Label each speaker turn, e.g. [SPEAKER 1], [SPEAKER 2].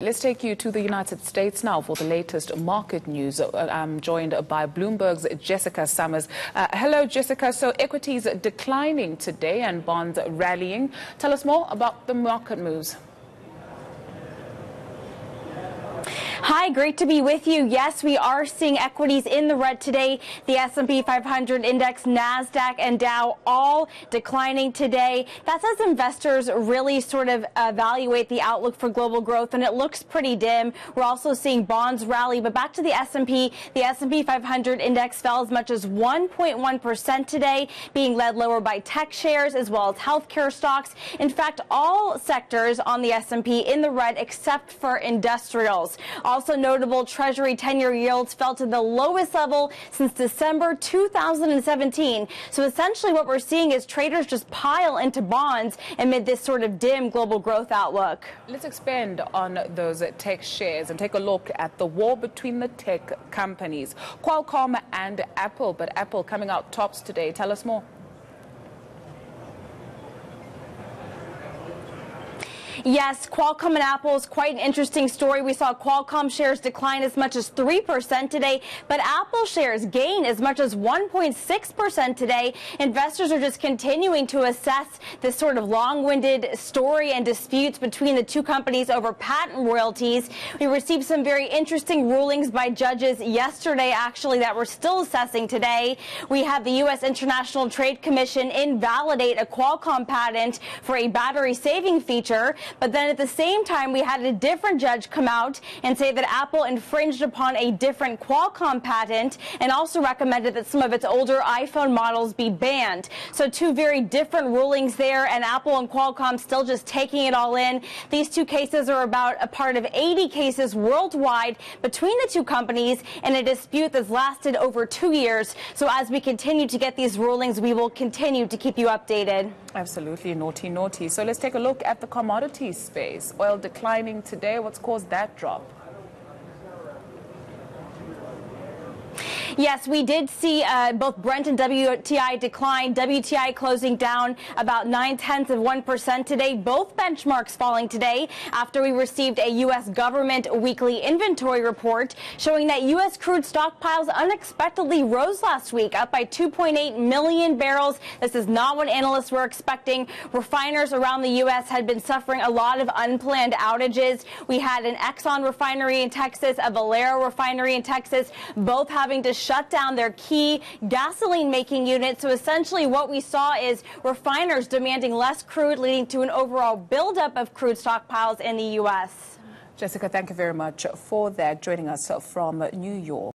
[SPEAKER 1] Let's take you to the United States now for the latest market news. I'm joined by Bloomberg's Jessica Summers. Hello, Jessica. So equities declining today and bonds rallying. Tell us more about the market moves.
[SPEAKER 2] Hi, great to be with you. Yes, we are seeing equities in the red today. The S&P 500 index, NASDAQ, and Dow all declining today. That's as investors really sort of evaluate the outlook for global growth, and it looks pretty dim. We're also seeing bonds rally, but back to the S&P 500 index fell as much as 1.1% today, being led lower by tech shares as well as healthcare stocks. In fact, all sectors on the S&P in the red except for industrials. Also notable, Treasury 10-year yields fell to the lowest level since December 2017. So essentially what we're seeing is traders just pile into bonds amid this sort of dim global growth outlook.
[SPEAKER 1] Let's expand on those tech shares and take a look at the war between the tech companies, Qualcomm and Apple. But Apple coming out tops today. Tell us more.
[SPEAKER 2] Yes, Qualcomm and Apple is quite an interesting story. We saw Qualcomm shares decline as much as 3% today, but Apple shares gain as much as 1.6% today. Investors are just continuing to assess this sort of long-winded story and disputes between the two companies over patent royalties. We received some very interesting rulings by judges yesterday, actually, that we're still assessing today. We had the U.S. International Trade Commission invalidate a Qualcomm patent for a battery saving feature. But then at the same time, we had a different judge come out and say that Apple infringed upon a different Qualcomm patent and also recommended that some of its older iPhone models be banned. So two very different rulings there, and Apple and Qualcomm still just taking it all in. These two cases are about a part of 80 cases worldwide between the two companies in a dispute that's lasted over 2 years. So as we continue to get these rulings, we will continue to keep you updated.
[SPEAKER 1] Absolutely, naughty, naughty. So let's take a look at the commodities space. Oil declining today. What's caused that drop?
[SPEAKER 2] Yes, we did see both Brent and WTI decline. WTI closing down about 0.9% today. Both benchmarks falling today after we received a U.S. government weekly inventory report showing that U.S. crude stockpiles unexpectedly rose last week, up by 2.8 million barrels. This is not what analysts were expecting. Refiners around the U.S. had been suffering a lot of unplanned outages. We had an Exxon refinery in Texas, a Valero refinery in Texas, both having to shut down their key gasoline-making units. So essentially what we saw is refiners demanding less crude, leading to an overall buildup of crude stockpiles in the U.S.
[SPEAKER 1] Jessica, thank you very much for that, joining us from New York.